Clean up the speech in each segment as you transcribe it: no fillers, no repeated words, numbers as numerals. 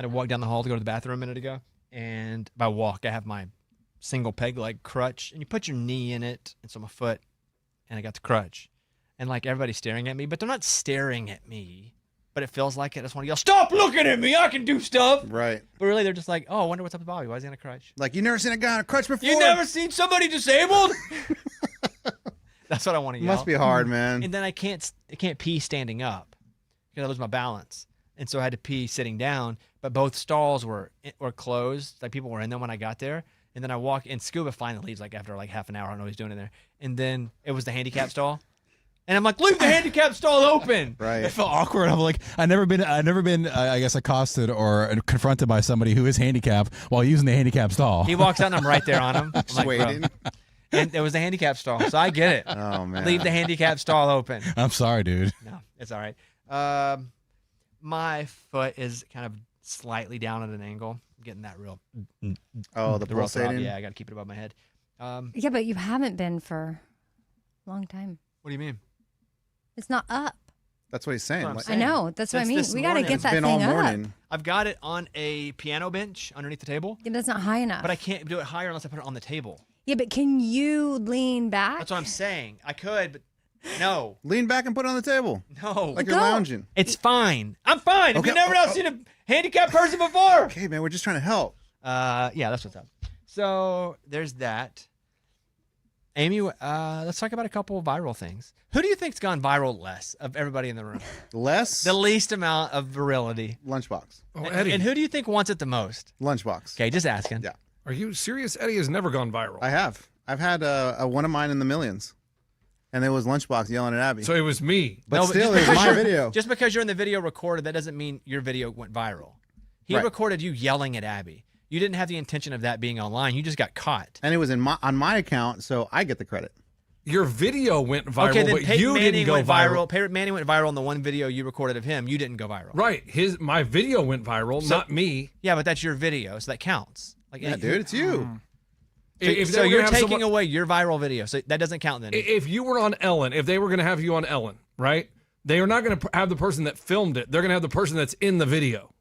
I walked down the hall to go to the bathroom a minute ago. And by walk, I have my single peg leg crutch. And you put your knee in it. And so my foot. And I got the crutch. And like everybody's staring at me. But they're not staring at me. But it feels like it. I just want to yell, stop looking at me. I can do stuff. Right. But really, they're just like, oh, I wonder what's up with Bobby. Why is he on a crutch? Like, you never seen a guy on a crutch before? You never seen somebody disabled? That's what I want to yell. Must be hard, man. And then I can't pee standing up because I lose my balance. And so I had to pee sitting down, but both stalls were closed. Like people were in them when I got there. And then I walk, and Scuba finally leaves like after like half an hour. I don't know what he's doing in there. And then it was the handicap stall. And I'm like, leave the handicap stall open. Right. It felt awkward. I'm like, I've never been, I guess, accosted or confronted by somebody who is handicapped while using the handicap stall. He walks out and I'm right there on him. I'm Just like, waiting. bro. And it was the handicap stall, so I get it. Oh, man. Leave the handicap stall open. I'm sorry, dude. No, it's all right. My foot is kind of slightly down at an angle. I'm getting that real. Oh, the real throb. pulsating? Yeah, I got to keep it above my head. Yeah, but you haven't been for a long time. What do you mean? It's not up. That's what he's saying. That's what I'm Like, saying. I know. That's what I Since mean. this We got to morning. get it's that been thing all up. morning. I've got it on a piano bench underneath the table, Yeah, but it's not high enough. but I can't do it higher unless I put it on the table. Yeah, but can you lean back? That's what I'm saying. I could, but no. Lean back and put it on the table. No. Like you're Go. lounging. It's fine. I'm fine. Have Okay. you never seen a handicapped person before? Okay, man, we're just trying to help. Yeah, that's what's up. So there's that. Amy, let's talk about a couple of viral things. Who do you think's gone viral less of everybody in the room? Less The least amount of virility. lunchbox. Oh, Eddie. And who do you think wants it the most? Lunchbox. Okay, just asking. Yeah. Are you serious? Eddie has never gone viral. I have. I've had a one of mine in the millions. And it was Lunchbox yelling at Abby. So it was me. but No, still, just it was because my you're- video. Just because you're in the video recorded, that doesn't mean your video went viral. He Right. recorded you yelling at Abby. You didn't have the intention of that being online. You just got caught. And it was on my account, so I get the credit. Your video went viral, Okay, then but Peyton you Manning didn't go went viral. Peyton Manning went viral on the one video you recorded of him. You didn't go viral. Right. My video went viral, So- not me. Yeah, but that's your video, so that counts. Like, Yeah, dude, it's you. So you're taking away your viral video, so that doesn't count then. If you were on Ellen, if they were going to have you on Ellen, right? They are not going to have the person that filmed it. They're going to have the person that's in the video.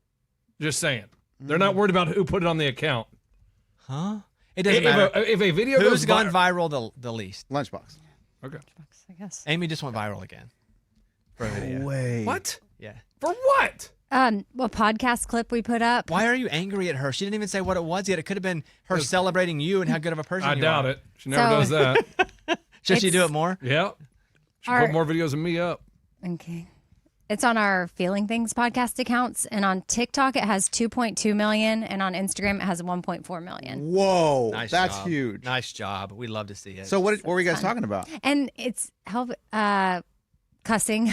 Just saying. They're not worried about who put it on the account. Huh? It doesn't matter. If a video Who's goes gone viral the least? Lunchbox. Okay. I guess. Amy just went viral again. For a video. Way. What? Yeah. For what? A podcast clip we put up. Why are you angry at her? She didn't even say what it was yet. It could have been her celebrating you and how good of a person I you doubt are. it. She never does that. Should she do It's- it more? Yeah. She Our- put more videos of me up. Okay. It's on our Feeling Things podcast accounts, and on TikTok it has 2.2 million, and on Instagram it has 1.4 million. Whoa. Nice That's job. huge. Nice job. We love to see it. So what were you guys talking about? And it's cussing.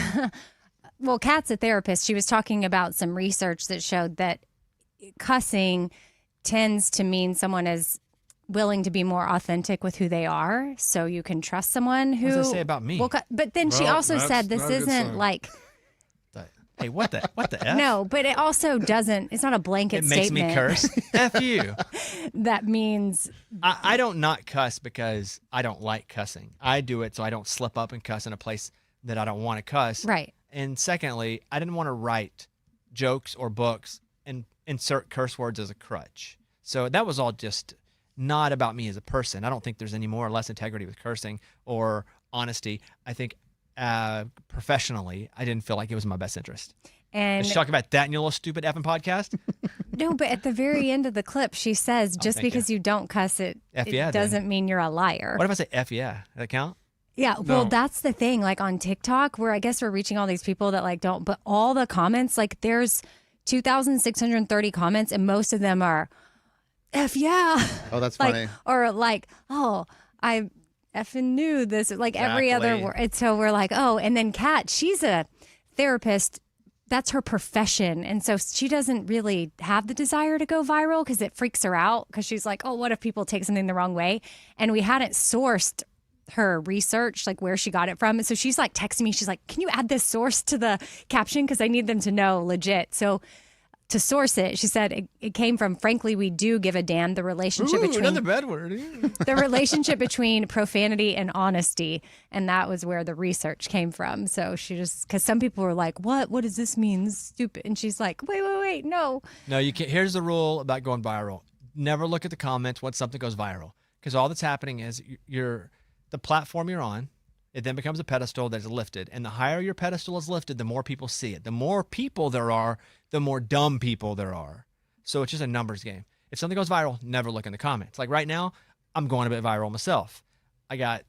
Well, Kat's a therapist. She was talking about some research that showed that cussing tends to mean someone is willing to be more authentic with who they are, so you can trust someone who. What does that say about me? Well, but then she Well, also that's said this not a good isn't sign. like. Hey, what the F? No, but it also doesn't. It's not a blanket It makes statement. me curse. F you. That means I don't not cuss because I don't like cussing. I do it so I don't slip up and cuss in a place that I don't want to cuss. right. And secondly, I didn't want to write jokes or books and insert curse words as a crutch. So that was all just not about me as a person. I don't think there's any more or less integrity with cursing or honesty. I think professionally, I didn't feel like it was in my best interest. And Let's talk about that in your little stupid effing podcast. no, but at the very end of the clip, she says, just thank because you don't cuss it, F it yeah, then. doesn't mean you're a liar. What if I say F yeah? Does that count? Yeah, well, No. that's the thing. Like on TikTok, where I guess we're reaching all these people that like don't, but all the comments, like there's 2,630 comments, and most of them are F yeah. Oh, that's like, funny. or like, oh, I effing knew this, like every other Exactly. word. And so we're like, oh, and then Kat, she's a therapist. That's her profession. And so she doesn't really have the desire to go viral because it freaks her out because she's like, oh, what if people take something the wrong way? And we hadn't sourced her research, like where she got it from. And so she's like texting me. She's like, can you add this source to the caption? Because I need them to know legit. So to source it, she said it came from, frankly, we do give a damn, the relationship Ooh, between another bad word. the relationship between profanity and honesty. And that was where the research came from. So she just, because some people were like, what does this mean? This is stupid. And she's like, wait, no. No, you can't. Here's the rule about going viral. Never look at the comments when something goes viral, because all that's happening is the platform you're on, it then becomes a pedestal that's lifted. And the higher your pedestal is lifted, the more people see it. The more people there are, the more dumb people there are. So it's just a numbers game. If something goes viral, never look in the comments. Like right now, I'm going a bit viral myself. I got,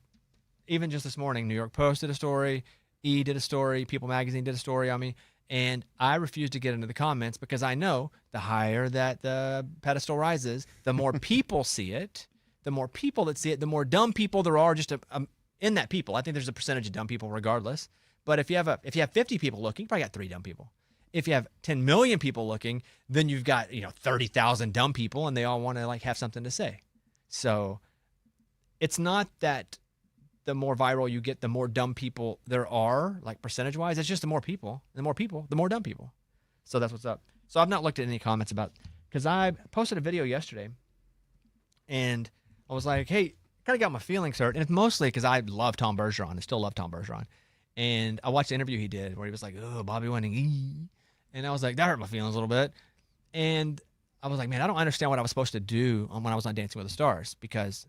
even just this morning, New York Post did a story, E did a story, People Magazine did a story on me. And I refuse to get into the comments because I know the higher that the pedestal rises, the more people see it. The more people that see it, the more dumb people there are just in that people. I think there's a percentage of dumb people regardless. But if you have 50 people looking, you probably got 3 dumb people. If you have 10 million people looking, then you've got 30,000 dumb people, and they all want to like have something to say. So it's not that the more viral you get, the more dumb people there are, like percentage wise. It's just the more people, the more dumb people. So that's what's up. So I've not looked at any comments about, because I posted a video yesterday, and I was like, hey, kind of got my feelings hurt. And it's mostly because I love Tom Bergeron. I still love Tom Bergeron. And I watched the interview he did where he was like, oh, Bobby winning. And I was like, that hurt my feelings a little bit. And I was like, man, I don't understand what I was supposed to do when I was on Dancing with the Stars, because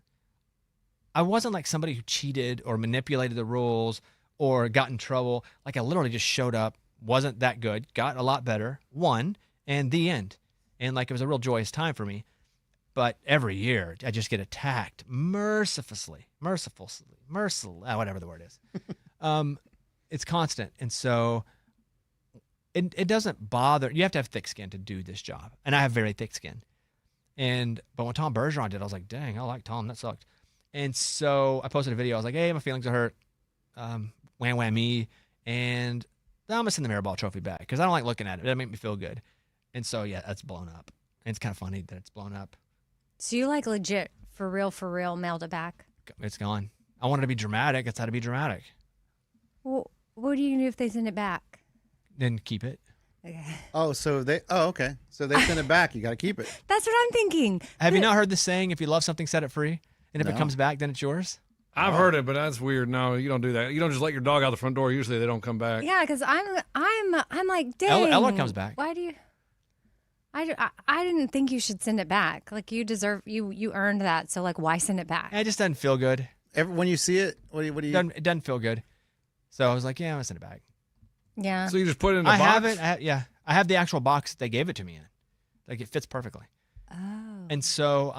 I wasn't like somebody who cheated or manipulated the rules or got in trouble. Like I literally just showed up, wasn't that good, got a lot better, won, and the end. And like it was a real joyous time for me. But every year I just get attacked mercilessly, whatever the word is. It's constant. And so it doesn't bother. You have to have thick skin to do this job. And I have very thick skin. But when Tom Bergeron did, I was like, dang, I like Tom. That sucked. And so I posted a video. I was like, hey, my feelings are hurt. Wham me. And I'm going to send the Mirrorball trophy back because I don't like looking at it. It doesn't make me feel good. And so, yeah, that's blown up. And it's kind of funny that it's blown up. So you like legit, for real, mailed it back? It's gone. I wanted to be dramatic. That's how to be dramatic. Well, what do you do if they send it back? Then keep it. Okay. Oh, okay. So they send it back. You got to keep it. That's what I'm thinking. Have you not heard the saying, if you love something, set it free? And if it No. comes back, then it's yours? I've heard it, but that's weird. No, you don't do that. You don't just let your dog out the front door. Usually they don't come back. Yeah, because I'm like, dang. Ella comes back. Why do you? I didn't think you should send it back. Like you deserve, you earned that. So like, why send it back? It just doesn't feel good. When you see it, what do you? It doesn't feel good. So I was like, yeah, I'm going to send it back. Yeah. So you just put it in a I box? have it. I have the actual box that they gave it to me in. Like it fits perfectly. Oh. And so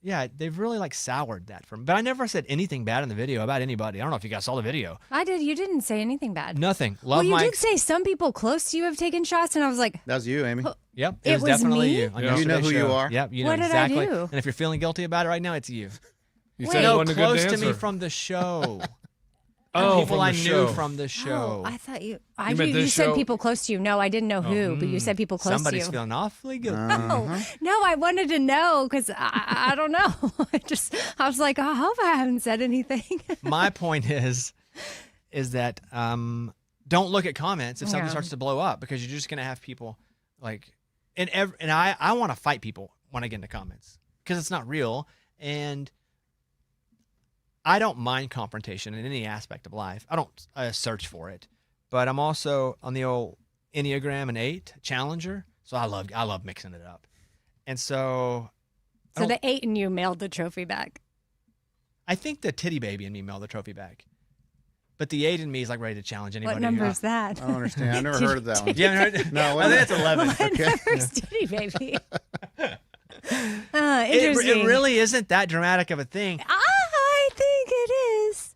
they've really like soured that for me. But I never said anything bad in the video about anybody. I don't know if you guys saw the video. I did. You didn't say anything bad. Nothing. Well, Love you Mike. did say some people close to you have taken shots, and I was like, That was you, Amy. Yep. It was was definitely me? you. on Yeah. You know yesterday's who you show. are? Yep. You know What did I exactly. do? And if you're feeling guilty about it right now, it's you. You Wait. said So you wasn't a good close to dancer. me from the show. Oh, people from the I show. knew from the show. oh, I thought you. meant You this said show? people close to you. No, I didn't know who, but you said people close Somebody's to you. feeling awfully good. No, I wanted to know because I don't know. I was like, I hope I haven't said anything. My point is that don't look at comments if something Yeah. starts to blow up, because you're just gonna have people like, and I want to fight people when I get into comments because it's not real, and I don't mind confrontation in any aspect of life. I don't search for it, but I'm also on the old Enneagram and 8 Challenger, so I love mixing it up, and so So the 8 and you mailed the trophy back. I think the titty baby in me mailed the trophy back, but the 8 in me is like ready to challenge anybody. What number is that? I don't understand. I never heard of that one. You haven't heard? No, I think it's 11. What number is Titty Baby? It Interesting. really isn't that dramatic of a thing. I think it is.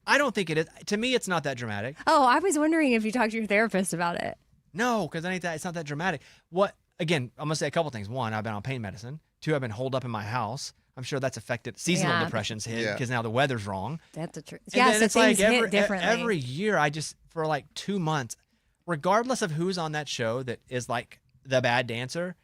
I don't think it is. To me, it's not that dramatic. Oh, I was wondering if you talked to your therapist about it. No, because it's not that dramatic. What? Again, I'm gonna say a couple things. One, I've been on pain medicine. Two, I've been holed up in my house. I'm sure that's affected. Seasonal Yeah. depression's hit Yeah. because now the weather's wrong. That's the truth. And Yeah, then so it's things like hit differently. every year, I just for like 2 months, regardless of who's on that show that is like the bad dancer,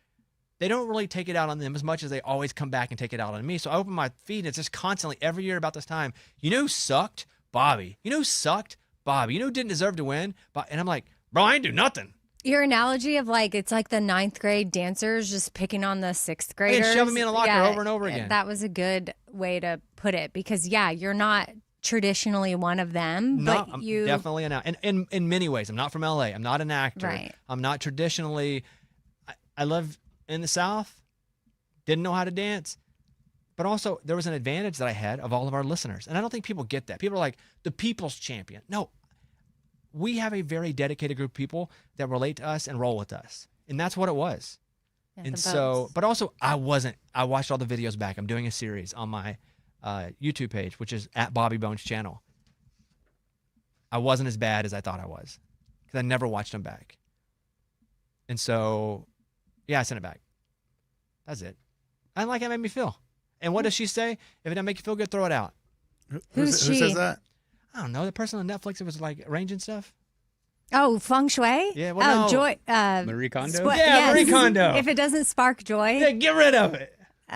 they don't really take it out on them as much as they always come back and take it out on me. So I open my feed and it's just constantly every year about this time. You know who sucked? Bobby. You know who sucked? Bobby. You know who didn't deserve to win? And I'm like, bro, I ain't do nothing. Your analogy of like it's like the 9th grade dancers just picking on the 6th graders, shoving me in a locker over and over again. That was a good way to put it because you're not traditionally one of them, No, but I'm you definitely an actor. And in many ways, I'm not from LA. I'm not an actor. Right. I'm not traditionally. I live in the South. Didn't know how to dance. But also, there was an advantage that I had of all of our listeners. And I don't think people get that. People are like, the people's champion. No, we have a very dedicated group of people that relate to us and roll with us. And that's what it was. And so, but also, I watched all the videos back. I'm doing a series on my YouTube page, which is at Bobby Bones channel. I wasn't as bad as I thought I was because I never watched them back. And so, I sent it back. That's it. I didn't like how it made me feel. And what does she say? If it doesn't make you feel good, throw it out. Who she? says that? I don't know. The person on Netflix that was like arranging stuff. Oh, feng shui? Yeah, well, no. Joy. Marie Kondo? Marie Kondo. If it doesn't spark joy. Yeah, get rid of it.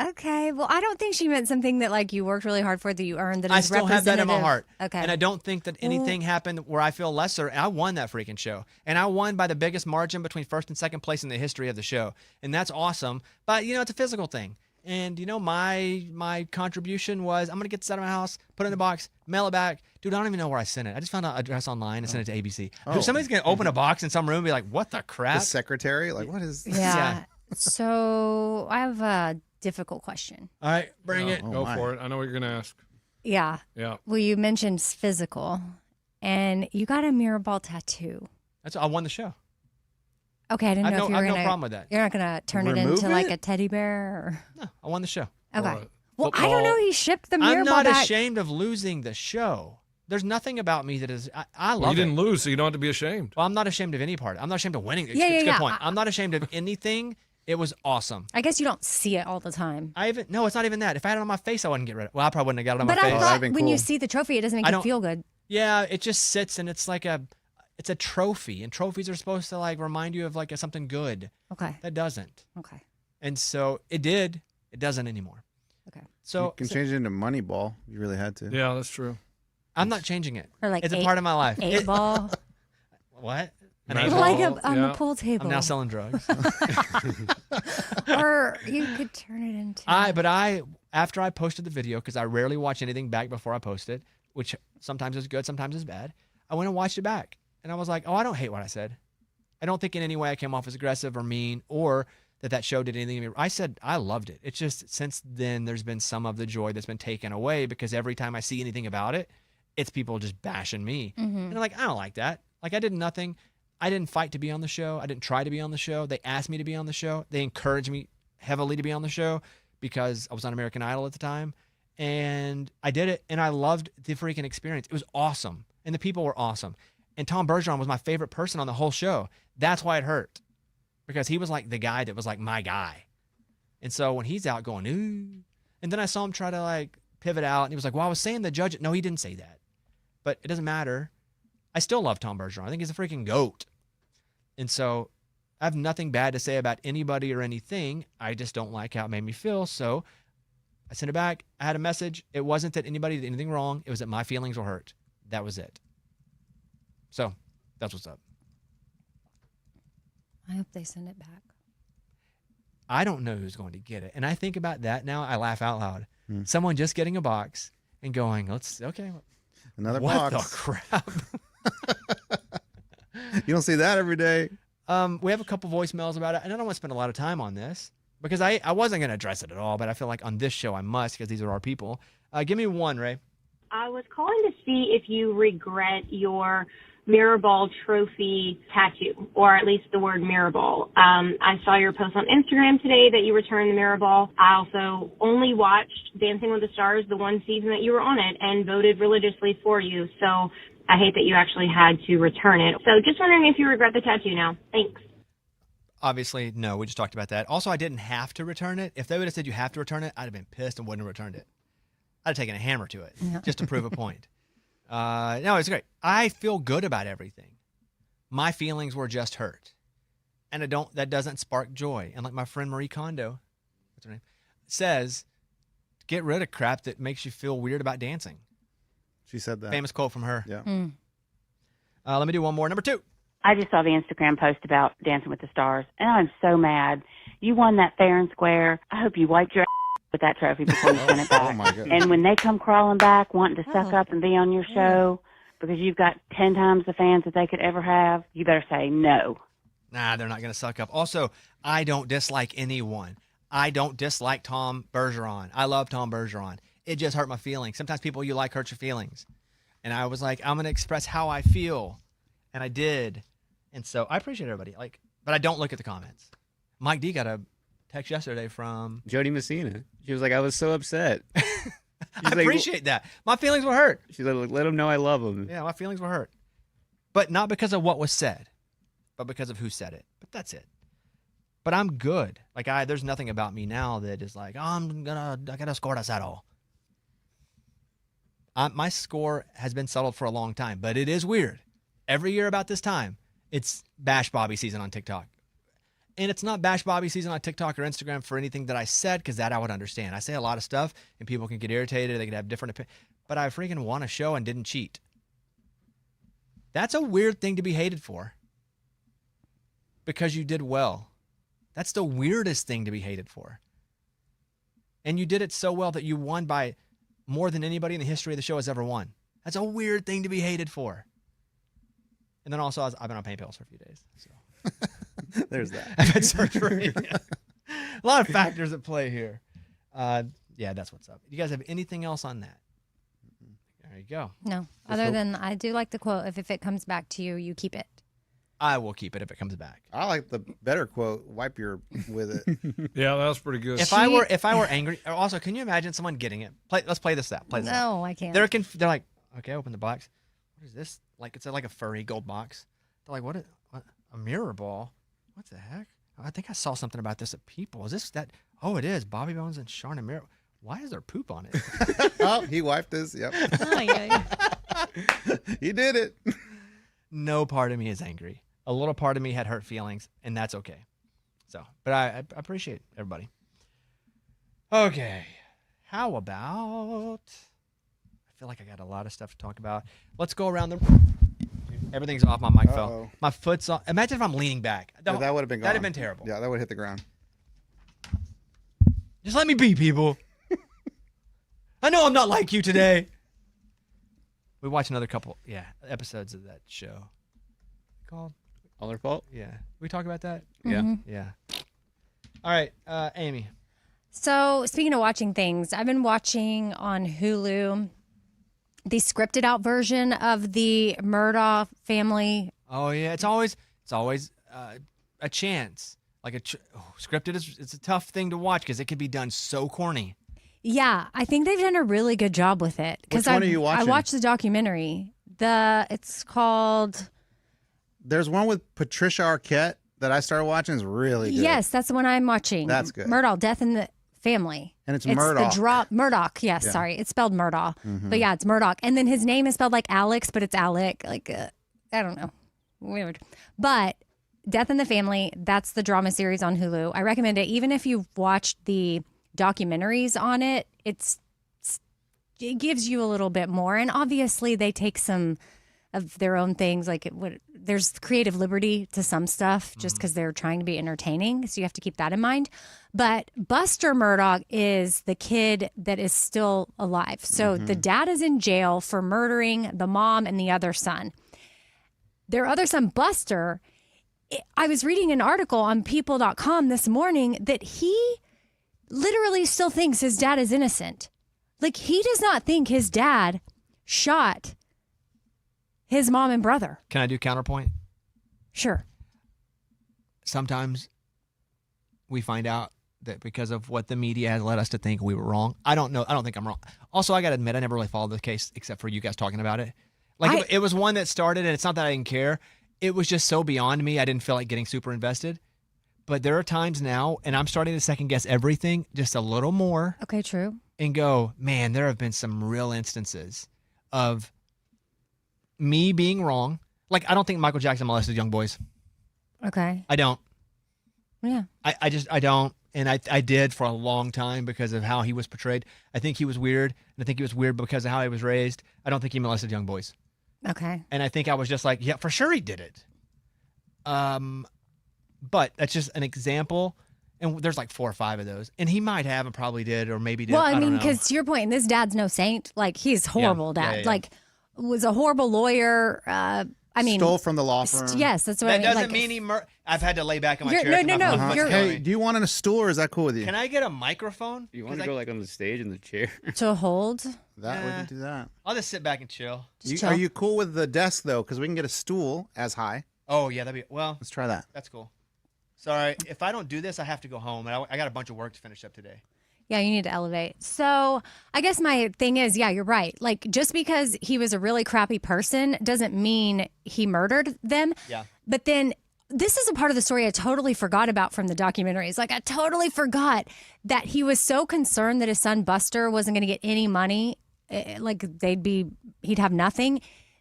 Okay. Well, I don't think she meant something that like you worked really hard for that you earned that is I still have that in my heart. Okay. And I don't think that anything happened where I feel lesser. I won that freaking show. And I won by the biggest margin between first and second place in the history of the show. And that's awesome. But, it's a physical thing. And, my contribution was I'm going to get this out of my house, put it in a box, mail it back. Dude, I don't even know where I sent it. I just found an address online and sent it to ABC. Oh. Dude, somebody's going to open a box in some room and be like, what the The crap? secretary? Like, what is? Yeah. So I have a difficult question. All right, bring it. Oh, Go my. for it. I know what you're going to ask. Yeah. Yeah. Well, you mentioned physical, and you got a mirror ball tattoo. I won the show. Okay, I didn't know if you I were have no gonna. problem with that. You're not gonna turn it Remove into like it? a teddy bear. No, I won the show. Or... Okay. Or a Well, I don't know. football. He shipped the mirror I'm ball not back. ashamed of losing the show. There's nothing about me that is. I Well, love you it. didn't lose, so you don't have to be ashamed. Well, I'm not ashamed of any part. I'm not ashamed of winning. It's Yeah, a good yeah. point. I'm not ashamed of anything. It was awesome. I guess you don't see it all the time. No, it's not even that. If I had it on my face, I wouldn't get rid of it. Well, I probably wouldn't have got it on But my I face. thought that'd been when you cool. see the trophy, it doesn't make I you don't- feel good. Yeah, it just sits and it's like it's a trophy, and trophies are supposed to like remind you of like something good. Okay. That doesn't. Okay. And so it did. It doesn't anymore. Okay. So, You can change it into Moneyball. You really had to. Yeah, that's true. I'm not changing it. Or like It's a eight- part of my life. Eight ball. What? An Right. eight Like ball? On the Yeah. pool table. I'm now selling drugs. Or you could turn it into. After I posted the video, because I rarely watch anything back before I post it, which sometimes is good, sometimes is bad. I went and watched it back, and I was like, oh, I don't hate what I said. I don't think in any way I came off as aggressive or mean, or that show did anything to me. I said I loved it. It's just since then there's been some of the joy that's been taken away because every time I see anything about it, it's people just bashing me, and I'm like, I don't like that. Like I did nothing. I didn't fight to be on the show. I didn't try to be on the show. They asked me to be on the show. They encouraged me heavily to be on the show because I was on American Idol at the time. And I did it, and I loved the freaking experience. It was awesome, and the people were awesome. And Tom Bergeron was my favorite person on the whole show. That's why it hurt, because he was like the guy that was like my guy. And so when he's out going, ooh, and then I saw him try to like pivot out, and he was like, well, I was saying the judge. No, he didn't say that. But it doesn't matter. I still love Tom Bergeron. I think he's a freaking GOAT. And so I have nothing bad to say about anybody or anything. I just don't like how it made me feel. So I sent it back. I had a message. It wasn't that anybody did anything wrong. It was that my feelings were hurt. That was it. So that's what's up. I hope they send it back. I don't know who's going to get it. And I think about that now. I laugh out loud. Someone just getting a box and going, Another what box. the crap? You don't see that every day. We have a couple voicemails about it, and I don't want to spend a lot of time on this because I wasn't going to address it at all, but I feel like on this show I must because these are our people. Give me one, Ray. I was calling to see if you regret your mirror ball trophy tattoo, or at least the word mirror ball. I saw your post on Instagram today that you returned the mirror ball. I also only watched Dancing with the Stars, the one season that you were on it, and voted religiously for you. So I hate that you actually had to return it. So just wondering if you regret the tattoo now. Thanks. Obviously, no. We just talked about that. Also, I didn't have to return it. If they would have said you have to return it, I'd have been pissed and wouldn't have returned it. I'd have taken a hammer to it just to prove a point. No, it's great. I feel good about everything. My feelings were just hurt. And that doesn't spark joy. And like my friend Marie Kondo, what's her name, says, get rid of crap that makes you feel weird about dancing. She said that. Famous quote from her. Yeah. Let me do one more. Number 2. I just saw the Instagram post about Dancing with the Stars, and I'm so mad. You won that fair and square. I hope you wiped your ass with that trophy before you sent it back. Oh, my goodness. And when they come crawling back wanting to suck up and be on your show because you've got 10 times the fans that they could ever have, you better say no. Nah, they're not going to suck up. Also, I don't dislike anyone. I don't dislike Tom Bergeron. I love Tom Bergeron. It just hurt my feelings. Sometimes people you like hurt your feelings. And I was like, I'm going to express how I feel. And I did. And so I appreciate everybody. But I don't look at the comments. Mike D got a text yesterday from Jody Messina. She was like, I was so upset. I appreciate that. My feelings were hurt. She's like, let him know I love him. Yeah, my feelings were hurt. But not because of what was said, but because of who said it. But that's it. But I'm good. There's nothing about me now that is like, I gotta score this at all. My score has been settled for a long time, but it is weird. Every year about this time, it's Bash Bobby season on TikTok. And it's not Bash Bobby season on TikTok or Instagram for anything that I said, because that I would understand. I say a lot of stuff, and people can get irritated. They can have different opinions. But I freaking won a show and didn't cheat. That's a weird thing to be hated for. Because you did well. That's the weirdest thing to be hated for. And you did it so well that you won by more than anybody in the history of the show has ever won. That's a weird thing to be hated for. And then also, I've been on pain pills for a few days. So. There's that. I've had surgery. A lot of factors at play here. Yeah, that's what's up. You guys have anything else on that? There you go. No. Other than I do like the quote, if it comes back to you, you keep it. I will keep it if it comes back. I like the better quote, wipe your with it. Yeah, that was pretty good. If I were angry, also, can you imagine someone getting it? Let's play this out. No, I can't. They're like, okay, open the box. What is this? It's like a furry gold box. They're like, what a mirror ball? What the heck? I think I saw something about this at People. Is this that? Oh, it is. Bobby Bones and Sharna Mirror. Why is there poop on it? Oh, he wiped his. Yep. Oh, yeah. He did it. No part of me is angry. A little part of me had hurt feelings, and that's okay. So, but I appreciate everybody. Okay. How about, I feel like I got a lot of stuff to talk about. Let's go around the, everything's off, my mic fell. My foot's on. Imagine if I'm leaning back. Yeah, that would have been gone. That'd have been terrible. Yeah, that would hit the ground. Just let me be, people. I know I'm not like you today. We watched another couple, episodes of that show. Called? All their fault? Yeah. We talk about that? Mm-hmm. Yeah. All right, Amy. So, speaking of watching things, I've been watching on Hulu the scripted out version of the Murdaugh family. Oh yeah, it's always a chance. Scripted it's a tough thing to watch because it can be done so corny. Yeah, I think they've done a really good job with it. Which one are you watching? I watched the documentary. It's called. There's one with Patricia Arquette that I started watching. Is really good. Yes, that's the one I'm watching. That's good. Murdaugh, Death in the Family. And it's Murdaugh. Murdaugh. Yes, sorry. It's spelled Murdaugh. Mm-hmm. But yeah, it's Murdaugh. And then his name is spelled like Alex, but it's Alec. I don't know. Weird. But Death in the Family, that's the drama series on Hulu. I recommend it. Even if you've watched the documentaries on it, it gives you a little bit more. And obviously they take some of their own things. There's creative liberty to some stuff just because they're trying to be entertaining. So you have to keep that in mind. But Buster Murdaugh is the kid that is still alive. So the dad is in jail for murdering the mom and the other son. Their other son, Buster, I was reading an article on people.com this morning that he literally still thinks his dad is innocent. He does not think his dad shot his mom and brother. Can I do counterpoint? Sure. Sometimes we find out that because of what the media has led us to think, we were wrong. I don't know. I don't think I'm wrong. Also, I got to admit, I never really followed the case except for you guys talking about it. It was one that started, and it's not that I didn't care. It was just so beyond me. I didn't feel like getting super invested. But there are times now, and I'm starting to second guess everything just a little more. Okay, true. And go, man, there have been some real instances of me being wrong. I don't think Michael Jackson molested young boys. Okay. I don't. Yeah. I don't. And I did for a long time because of how he was portrayed. I think he was weird. And I think he was weird because of how he was raised. I don't think he molested young boys. Okay. And I think I was just like, yeah, for sure he did it. But that's just an example. And there's like 4 or 5 of those. And he might have and probably did or maybe did. Well, I I mean, don't know. because to your point, and this dad's no saint. Like, he's horrible dad. yeah. Like, was a horrible lawyer. I mean, Stole from the law firm. Yes, that's what that I mean. doesn't like, mean he I've had to lay back in my You're- chair. no, for no, my no, phone. you're- Hey, do you want on a stool or is that cool with you? Can I get a microphone? You want 'Cause to go like on the stage in the chair? to hold. That we can do that. I'll just sit back and chill. Just You, chill. are you cool with the desk though? Because we can get a stool as high. Oh, yeah, that'd be, well, Let's try that. that's cool. Sorry, if I don't do this, I have to go home. And I got a bunch of work to finish up today. Yeah, you need to elevate. So I guess my thing is, yeah, you're right. Like, just because he was a really crappy person doesn't mean he murdered them. Yeah. But then this is a part of the story I totally forgot about from the documentaries. Like, I totally forgot that he was so concerned that his son Buster wasn't going to get any money, like he'd have nothing,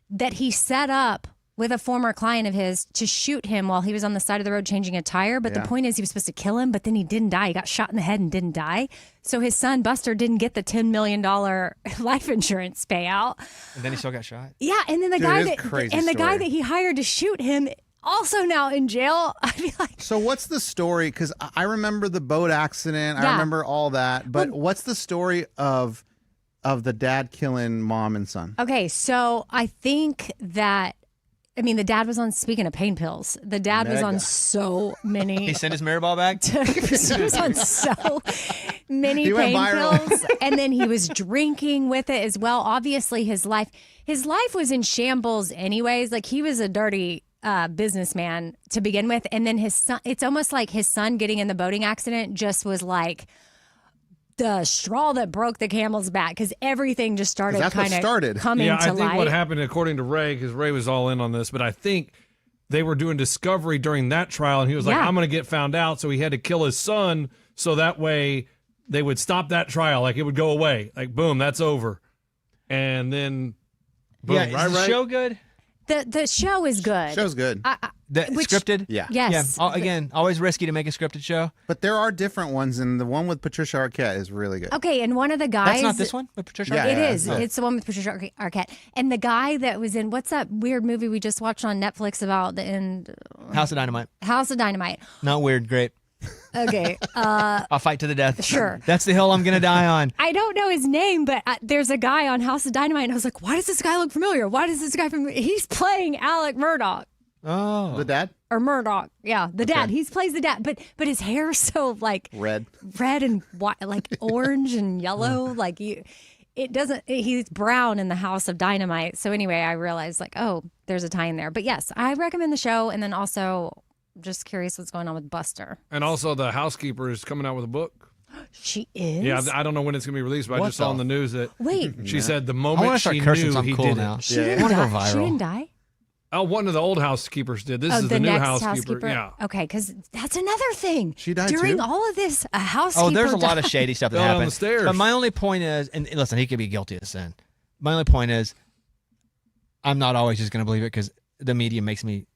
that he set up with a former client of his to shoot him while he was on the side of the road changing a tire. But the point is, he was supposed to kill him, but then he didn't die. He got shot in the head and didn't die. So his son Buster didn't get the $10 million life insurance payout. And then he still got shot. Yeah, and then the Dude, guy it is that a crazy and the guy story. that he hired to shoot him also now in jail. I feel like, So what's the story? Because I remember the boat accident. I Yeah. remember all that. But what's the story of the dad killing mom and son? okay, so I think that. I mean, the dad was on, speaking of pain pills, the dad was on Mega. so many. He sent his Mirrorball back. He was on so many He went pain viral. pills, and then he was drinking with it as well. Obviously, his life was in shambles, anyways. Like, he was a dirty businessman to begin with, and then his son. It's almost like his son getting in the boating accident just was like the straw that broke the camel's back, because everything just started 'Cause that's what kind of started. coming Yeah, to I think light. what happened, according to Ray, because Ray was all in on this, but I think they were doing discovery during that trial, and he was like, Yeah. I'm going to get found out. So he had to kill his son so that way they would stop that trial. Like, it would go away. Like, boom, that's over. And then, boom, Yeah, is right, the right? show good? The show is good. Show's good. Which- Scripted? Yeah. Yes. Yeah. Again, always risky to make a scripted show. But there are different ones, and the one with Patricia Arquette is really good. Okay, and one of the guys. That's not this one with Patricia. Yeah, It yeah, is. yeah. It's the one with Patricia Arquette. And the guy that was in, what's that weird movie we just watched on Netflix about the end? House of Dynamite. House of Dynamite. Not weird. Great. Okay. I'll fight to the death. Sure. That's the hill I'm gonna die on. I don't know his name, but there's a guy on House of Dynamite, and I was like, why does this guy look familiar? Why does this guy familiar? He's playing Alec Murdaugh. Oh. The dad? Or Murdaugh. Yeah, the dad. Okay. He plays the dad. But his hair is so like Red. and white, like orange and yellow. Like he's brown in the House of Dynamite. So anyway, I realized like, oh, there's a tie in there. But yes, I recommend the show. And then also just curious what's going on with Buster. And also, the housekeeper is coming out with a book. She is? Yeah, I don't know when it's going to be released, but I What just saw the on the news that Wait, she said the I want moment to start she cursing knew something he cool did now. it. she Yeah. didn't I wanna go die. She viral. didn't die? Oh, one of the old housekeepers did. This Oh, is the new next housekeeper. Yeah. Okay, because that's another thing. She died During too? all of this, a housekeeper Oh, there's a lot died. of shady stuff that Fell down happened. the stairs. But my only point is, and listen, he could be guilty of sin. My only point is, I'm not always just going to believe it because the media makes me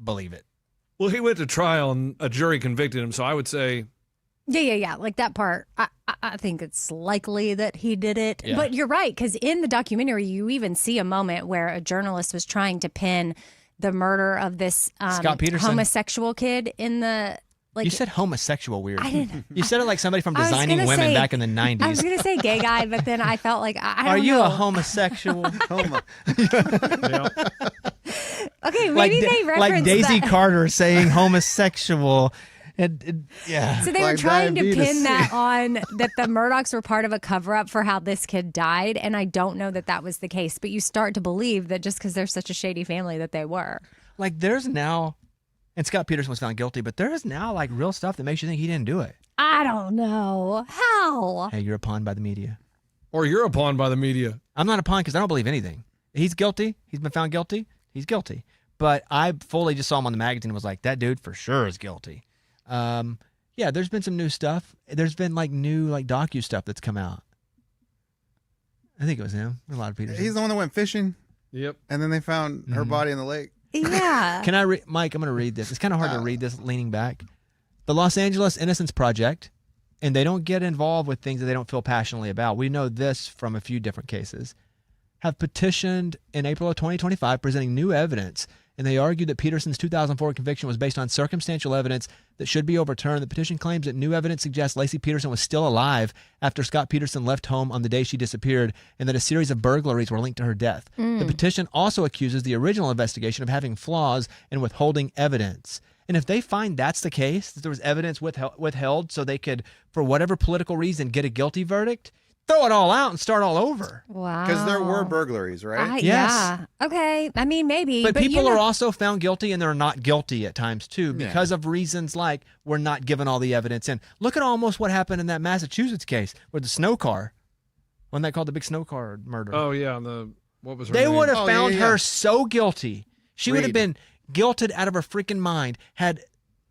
believe it. Well, he went to trial and a jury convicted him. So I would say, Yeah. Like that part, I think it's likely that he did it. Yeah. But you're right, because in the documentary, you even see a moment where a journalist was trying to pin the murder of this Scott Peterson. homosexual kid in the like. You said homosexual weird. I didn't. You said it like somebody from I was Designing gonna Women say- back in the I was 90s. gonna say gay guy, but then I felt like I Are don't you know. a homosexual? Homo. Okay, maybe like, they referenced like Daisy that. Carter saying homosexual. Yeah. So they were Like trying to diabetes. pin that on that the Murdaughs were part of a cover up for how this kid died, and I don't know that that was the case. But you start to believe that just because they're such a shady family that they were. Like there's now, and Scott Peterson was found guilty, but there is now like real stuff that makes you think he didn't do it. I don't know how. Hey, you're a pawn by the media. or you're a pawn by the media. I'm not a pawn because I don't believe anything. He's guilty. He's been found guilty. He's guilty. But I fully just saw him on the magazine and was like, that dude for sure is guilty. Yeah, there's been some new stuff. There's been like new like docu stuff that's come out. I think it was him. A lot of Peterson. He's the one that went fishing, Yep. and then they found her body in the lake. Yeah. Can I read, Mike? I'm going to read this. It's kind of hard to read this leaning back. The Los Angeles Innocence Project, and they don't get involved with things that they don't feel passionately about. We know this from a few different cases. Have petitioned in April of 2025, presenting new evidence and they argued that Peterson's 2004 conviction was based on circumstantial evidence that should be overturned. The petition claims that new evidence suggests Lacey Peterson was still alive after Scott Peterson left home on the day she disappeared, and that a series of burglaries were linked to her death. The petition also accuses the original investigation of having flaws and withholding evidence. And if they find that's the case, that there was evidence withheld so they could, for whatever political reason, get a guilty verdict, throw it all out and start all over. Wow. Because there were burglaries, right? Yes. Yeah. Okay. I mean, maybe. But people you know, are also found guilty and they're not guilty at times too because of reasons like we're not given all the evidence in. Look at almost what happened in that Massachusetts case with the snow car. Wasn't that called the big snow car murder? Oh yeah, what was her They name? would have Oh, found yeah. her so guilty. She would have Reed. been guilted out of her freaking mind had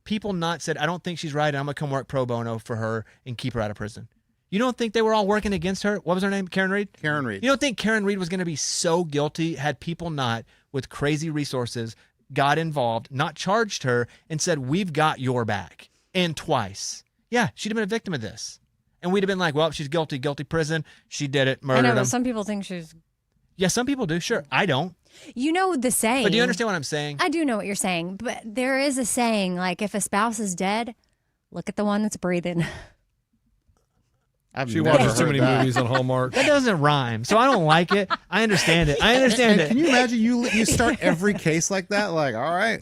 people not said, I don't think she's right, and I'm going to come work pro bono for her and keep her out of prison. You don't think they were all working against her? What was her name? Karen Reed? Karen Reed. You don't think Karen Reed was going to be so guilty had people not, with crazy resources, got involved, not charged her, and said, we've got your back? And twice. Yeah, she'd have been a victim of this. And we'd have been like, well, she's guilty prison. She did it, I murdered know, him. but some people think she's. Yeah, some people do, sure. I don't. You know the saying. But do you understand what I'm saying? I do know what you're saying, but there is a saying like if a spouse is dead, look at the one that's breathing. I've She never watches too heard many that. movies on Hallmark. That doesn't rhyme, so I don't like it. I understand it. I understand And can it. you imagine you start every case like that? Like, all right,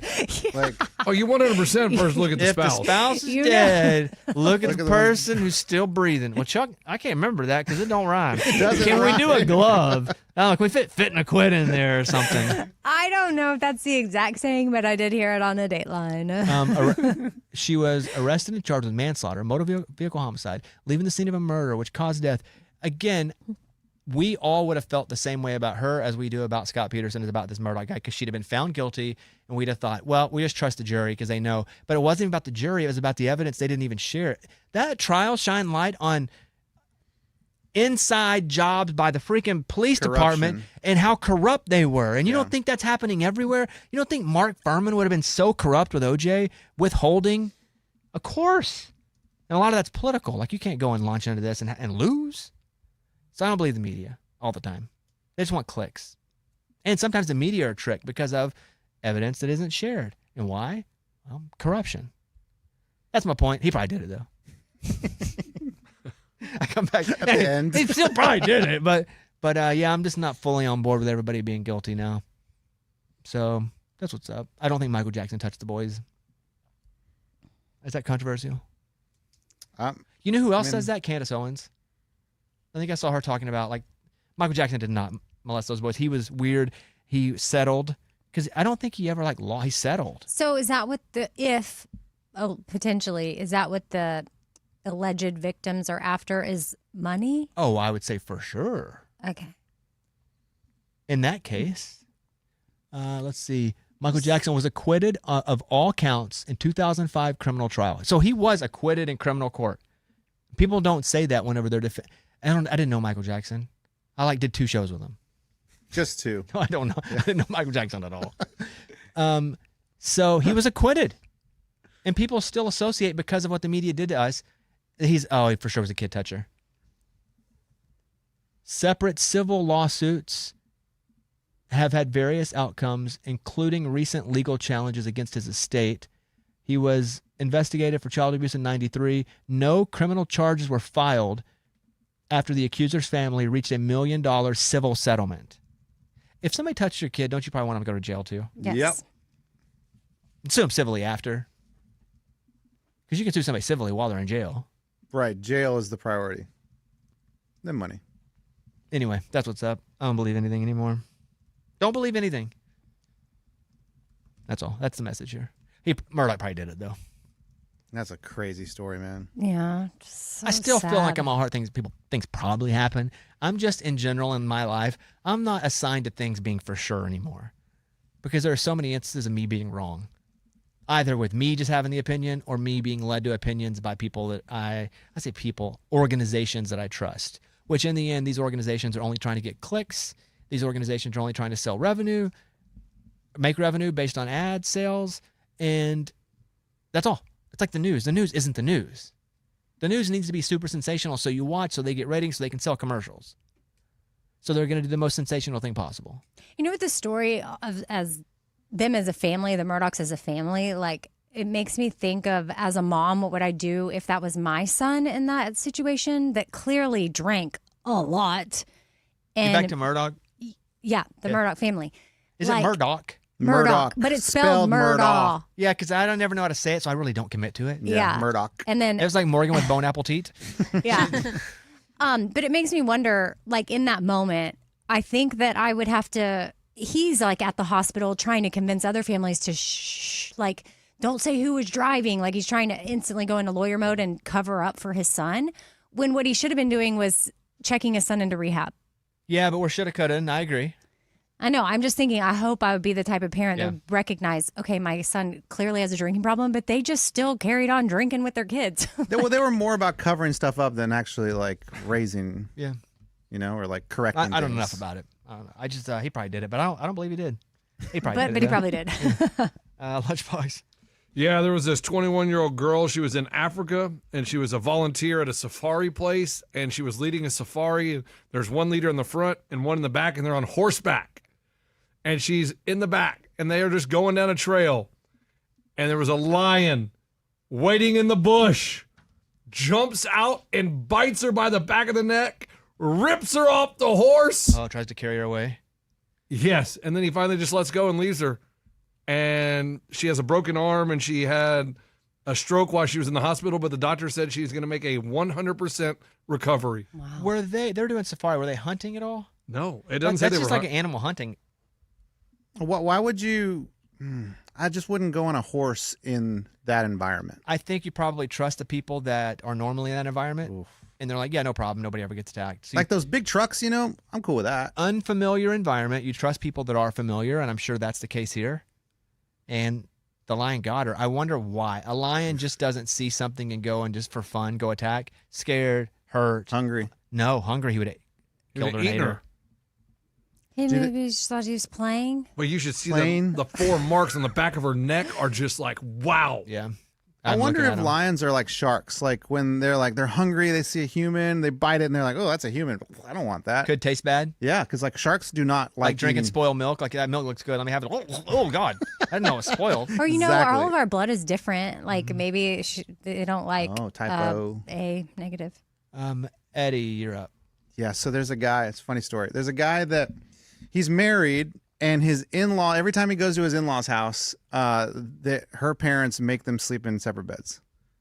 like Oh, you 100% first look at the If the spouse. spouse is You know. dead, look at Look the at the person who's still breathing. Well, Chuck, I can't remember that because it don't rhyme. doesn't Can we do a rhyme. glove? Oh, can we fit and a quit in there or something? I don't know if that's the exact saying, but I did hear it on a Dateline. She was arrested and charged with manslaughter, motor vehicle homicide, leaving the scene of a murder which caused death. Again, we all would have felt the same way about her as we do about Scott Peterson as about this Murdaugh guy because she'd have been found guilty and we'd have thought, well, we just trust the jury because they know. But it wasn't even about the jury. It was about the evidence. They didn't even share it. That trial shined light on inside jobs by the freaking police department Corruption. and how corrupt they were. And you Yeah. don't think that's happening everywhere? You don't think Mark Furman would have been so corrupt with OJ, withholding? Of course. And a lot of that's political. Like, you can't go and launch into this and lose. So I don't believe the media all the time. They just want clicks. And sometimes the media are tricked because of evidence that isn't shared. And why? Well, corruption. That's my point. He probably did it, though. I come back At the end. He still probably did it, but yeah, I'm just not fully on board with everybody being guilty now. So that's what's up. I don't think Michael Jackson touched the boys. Is that controversial? You know who else says that? Candace Owens. I think I saw her talking about like Michael Jackson did not molest those boys. He was weird. He settled because I don't think he ever like law. He settled. So is that what potentially, is that what the alleged victims are after is money? Oh, I would say for sure. Okay. In that case, let's see. Michael Jackson was acquitted of all counts in 2005 criminal trial. So he was acquitted in criminal court. People don't say that whenever they're I didn't know Michael Jackson. I did 2 shows with him. Just 2. I don't know. I didn't know Michael Jackson at all. So he was acquitted, and people still associate because of what the media did to us. He for sure was a kid toucher. Separate civil lawsuits have had various outcomes, including recent legal challenges against his estate. He was investigated for child abuse in 1993. No criminal charges were filed after the accuser's family reached $1 million civil settlement. If somebody touched your kid, don't you probably want them to go to jail too? Yes. Yep. Sue them civilly after. Because you can sue somebody civilly while they're in jail. Right. Jail is the priority. Then money. Anyway, that's what's up. I don't believe anything anymore. Don't believe anything. That's all. That's the message here. Murdaugh probably did it, though. That's a crazy story, man. Yeah. Just so I still feel like sad. I'm all hard things people things probably happen. I'm just in general in my life, I'm not assigned to things being for sure anymore. Because there are so many instances of me being wrong. Either with me just having the opinion or me being led to opinions by people that I say people, organizations that I trust. Which in the end, these organizations are only trying to get clicks. These organizations are only trying to sell revenue, make revenue based on ad sales, and that's all. It's like the news. The news isn't the news. The news needs to be super sensational so you watch, so they get ratings, so they can sell commercials. So they're going to do the most sensational thing possible. You know what the story of as them as a family, the Murdaughs as a family, like it makes me think of, as a mom, what would I do if that was my son in that situation that clearly drank a lot. And Back to Murdaugh. yeah, the Murdaugh family. Is Like, it Murdaugh? Murdaugh, but it's spelled Murdaugh. Yeah, because I don't never know how to say it, so I really don't commit to it. Yeah. Murdaugh. And then It was like Morgan with bone apple teeth. yeah. But it makes me wonder, like in that moment, I think that I would have to, he's like at the hospital trying to convince other families to like, don't say who was driving. Like he's trying to instantly go into lawyer mode and cover up for his son, when what he should have been doing was checking his son into rehab. Yeah, but we're shoulda, coulda, and I agree. I know. I'm just thinking, I hope I would be the type of parent Yeah. that would recognize, okay, my son clearly has a drinking problem, but they just still carried on drinking with their kids. They were more about covering stuff up than actually like raising, Yeah. or like correcting. I don't know things. enough about it. I don't know. I just he probably did it, but I don't believe he did. He probably did but it. he probably did. Lunchbox. Yeah, there was this 21-year-old girl. She was in Africa, and she was a volunteer at a safari place, and she was leading a safari. There's one leader in the front and one in the back, and they're on horseback. And she's in the back, and they are just going down a trail. And there was a lion waiting in the bush, jumps out and bites her by the back of the neck, rips her off the horse. Oh, tries to carry her away. Yes, and then he finally just lets go and leaves her. And she has a broken arm, and she had a stroke while she was in the hospital, but the doctor said she's going to make a 100% recovery. Were they're doing safari? Were they hunting at all? No, it Like, doesn't say that's they just were like an animal hunting. Why would you? I just wouldn't go on a horse in that environment. I think you probably trust the people that are normally in that environment, and they're like, yeah, no problem. Nobody ever gets attacked. So Like those big trucks, I'm cool with that. unfamiliar environment, you trust people that are familiar, and I'm sure that's the case here. And the lion got her. I wonder why. A lion just doesn't see something and go and just for fun go attack. Scared, hurt, Hungry. No, hungry. He would have He killed her would've and ate eaten her. her. Hey, Did maybe he just thought he was playing. But you should see Plain. the 4 marks on the back of her neck are just like, wow. Yeah. I I'm wonder looking if at 'em. lions are like sharks. Like when they're hungry, they see a human, they bite it, and they're like, "Oh, that's a human. I don't want that." Could taste bad. Yeah, because like sharks do not Like drinking eating- spoiled milk. Like that milk looks good. Let me have it. Oh God. I didn't know it was spoiled. Or, Exactly. all of our blood is different. Like maybe they don't like Oh, typo. A negative. Eddie, you're up. Yeah, so there's a guy. It's a funny story. There's a guy that he's married, and his in-law. Every time he goes to his in-laws' house, her parents make them sleep in separate beds,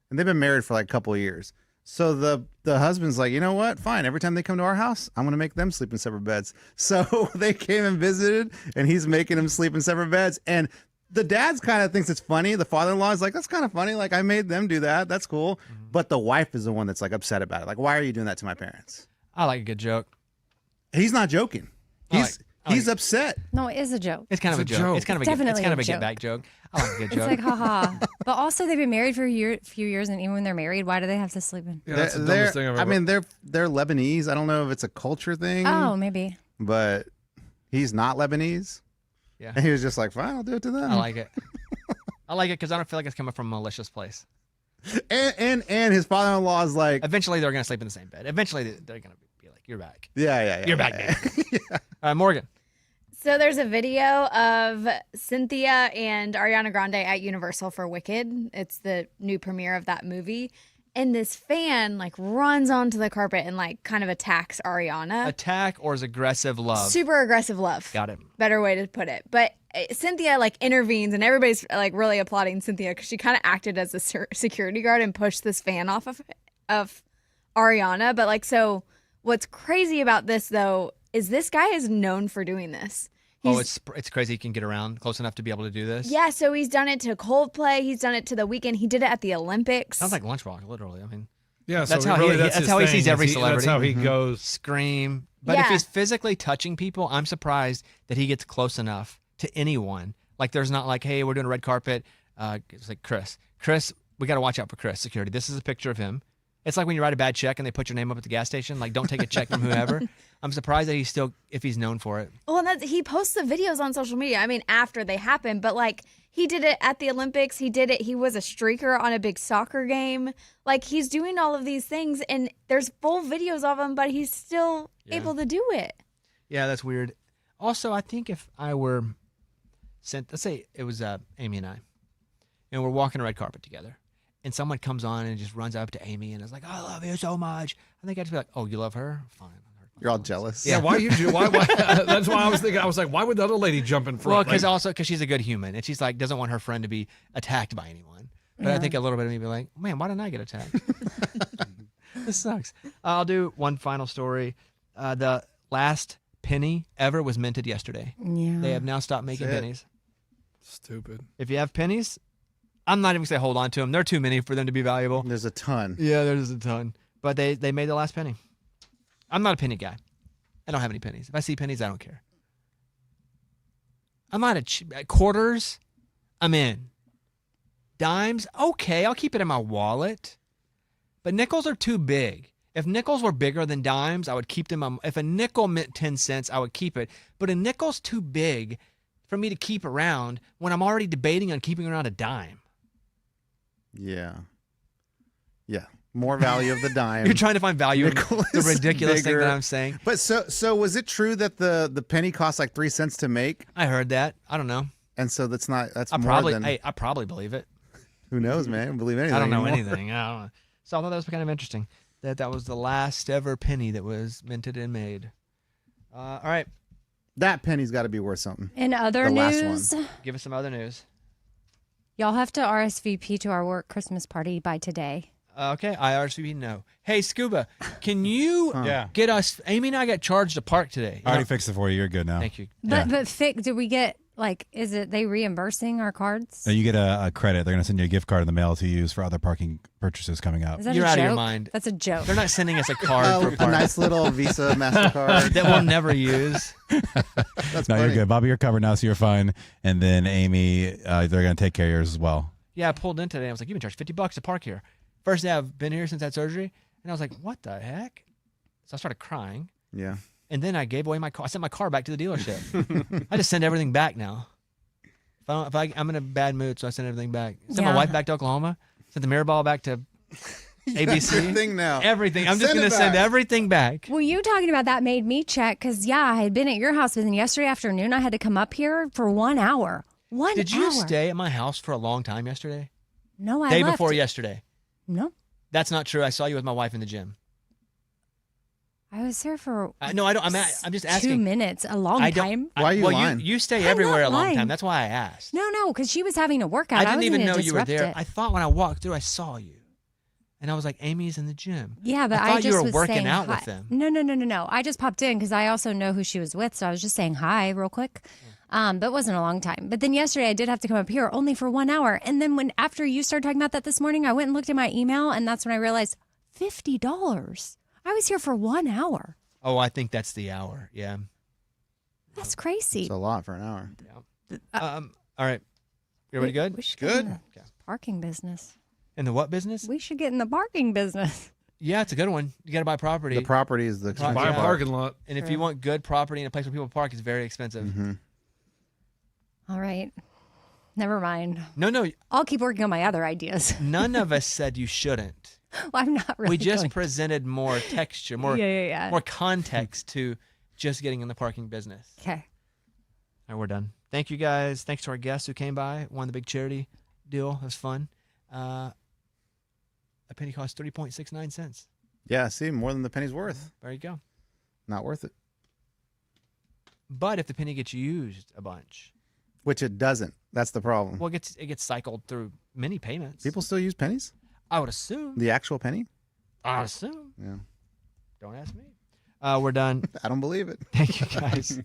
and they've been married for like a couple of years. So the husband's like, you know what? Fine. Every time they come to our house, I'm gonna make them sleep in separate beds. So they came and visited, and he's making them sleep in separate beds. And the dad's kind of thinks it's funny. The father-in-law is like, that's kind of funny. Like I made them do that. That's cool. But the wife is the one that's like upset about it. Like, why are you doing that to my parents? I like a good joke. He's not joking. He's upset. No, it is a joke. It's kind of a It's a joke. joke. It's kind of It's a it's definitely kind of a a joke. get back joke. I like a good It's joke. like, haha. But also, they've been married for a few years, and even when they're married, why do they have to sleep in? Yeah, that's the They're- dumbest thing I've ever. I mean, they're Lebanese. I don't know if it's a culture thing. Oh, maybe. But he's not Lebanese. Yeah. And he was just like, fine, I'll do it to them. I like it. I like it because I don't feel like it's coming from a malicious place. And his father-in-law is like, Eventually, they're gonna sleep in the same bed. Eventually, they're gonna be like, "You're back. yeah. You're back, baby." Morgan. So there's a video of Cynthia and Ariana Grande at Universal for Wicked. It's the new premiere of that movie. And this fan like runs onto the carpet and like kind of attacks Ariana. Attack or is aggressive love? Super aggressive love. Got it. Better way to put it. But Cynthia like intervenes and everybody's like really applauding Cynthia because she kind of acted as a security guard and pushed this fan off of Ariana. But like, so what's crazy about this though is this guy is known for doing this. It's crazy he can get around close enough to be able to do this. Yeah, so he's done it to Coldplay. He's done it to The Weeknd. He did it at the Olympics. Sounds like Lunchbox, literally. I mean, yeah, that's so how really, he- that's that's his how he thing, sees every is celebrity. That's how he Mhm. goes. scream. But if Yeah. he's physically touching people, I'm surprised that he gets close enough to anyone. Like, there's not like, hey, we're doing a red carpet. It's like Chris, we got to watch out for Chris. Security. This is a picture of him. It's like when you write a bad check and they put your name up at the gas station. Like, don't take a check from whoever. I'm surprised that he's still, if he's known for it. Well, and he posts the videos on social media. I mean, after they happen, but like he did it at the Olympics. He did it. He was a streaker on a big soccer game. Like he's doing all of these things, and there's full videos of him, but he's still able to do it. Yeah, that's weird. Also, I think if I were sent. Let's say it was Amy and I, and we're walking a red carpet together, and someone comes on and just runs up to Amy and is like, "I love you so much." I think I'd just be like, "Oh, you love her? Fine." You're all jealous. Yeah, why you do? Why? That's why I was thinking. I was like, why would the other lady jump in Well, front? because she's a good human, and she's like doesn't want her friend to be attacked by anyone. But I think a little bit of me be like, man, why didn't I get attacked? This sucks. I'll do one final story. The last penny ever was minted yesterday. Yeah. They have now stopped making That's it. pennies. Stupid. If you have pennies, I'm not even gonna say hold on to them. They're too many for them to be valuable. There's a ton. Yeah, there's a ton. But they made the last penny. I'm not a penny guy. I don't have any pennies. If I see pennies, I don't care. I'm not quarters. I'm in. Dimes, okay, I'll keep it in my wallet. But nickels are too big. If nickels were bigger than dimes, I would keep them. If a nickel meant 10 cents, I would keep it. But a nickel's too big for me to keep around when I'm already debating on keeping around a dime. Yeah. Yeah. More value of the dime. You're trying to find value in Nickel the is ridiculous thing bigger. that I'm saying. But so was it true that the penny cost like 3 cents to make? I heard that. I don't know. And so that's more than I probably believe it. who knows, man? I don't believe anything. I don't know anymore. anything. I don't know. So I thought that was kind of interesting. That was the last ever penny that was minted and made. All right, That penny's got to be worth something. In other The last news, give us some other news. y'all have to RSVP to our work Christmas party by today. Okay, IRSVP, no. Hey, Scuba, can you Yeah. get us? Amy and I got charged to park today. I already fixed it for you. You're good now. Thank you. But did we get is it they reimbursing our cards? So you get a credit. They're going to send you a gift card in the mail to use for other parking purchases coming up. Is that You're a out joke? of your mind. That's a joke. They're not sending us a card for A park nice little Visa MasterCard. that we'll never use. That's No, funny. you're good. Bobby, you're covered now, so you're fine. And then Amy, they're going to take care of yours as well. Yeah, I pulled in today. I was like, you've been charged $50 to park here. First day I've been here since that surgery, and I was like, what the heck? So I started crying. Yeah. And then I gave away my car. I sent my car back to the dealership. I just send everything back now. I'm in a bad mood, so I send everything back. Sent my Yeah. wife back to Oklahoma. Sent the Murdaugh back to ABC. Everything now. Everything. I'm just Send going it to send back. everything back. Well, you talking about that made me check because, yeah, I had been at your house, but then yesterday afternoon I had to come up here for 1 hour. 1 hour. Did you stay at my house for a long time yesterday? No, I Day left. before yesterday. No, That's not true. I saw you with my wife in the gym. I was there for No, I don't. I'm just asking. 2 minutes, a long I don't- time. Why are you well, lying? You stay I'm everywhere not a long lying. time. That's why I asked. No, because she was having a workout. I didn't wasn't even gonna know you were disrupt there. it. I thought when I walked through, I saw you. And I was like, Amy's in the gym. Yeah, but I I, thought you just were was working saying out hi. with them. No. I just popped in because I also know who she was with, so I was just saying hi real quick. But it wasn't a long time. But then yesterday I did have to come up here only for 1 hour. And then after you started talking about that this morning, I went and looked at my email, and that's when I realized $50. I was here for 1 hour. Oh, I think that's the hour. Yeah. That's crazy. It's a lot for an hour. All right. Everybody good? We should Good. get in the parking business. In the what business? We should get in the parking business. Yeah, it's a good one. You got to buy property. The property is the Right. Buy a Yeah. parking lot. And if you want good property in a place where people park, it's very expensive. Mm-hmm. All right. Never mind. No, I'll keep working on my other ideas. none of us said you shouldn't. Well, I'm not really We just going- presented more texture, more Yeah. more context to just getting in the parking business. Okay. All right, we're done. Thank you guys. Thanks to our guests who came by. Won the big charity deal. It was fun. A penny cost 30.69 cents. Yeah, see, more than the penny's worth. There you go. Not worth it. But if the penny gets used a bunch, Which it doesn't. That's the problem. well, it gets cycled through many payments. People still use pennies? I would assume. The actual penny? I assume. Yeah. Don't ask me. We're done. I don't believe it. Thank you guys.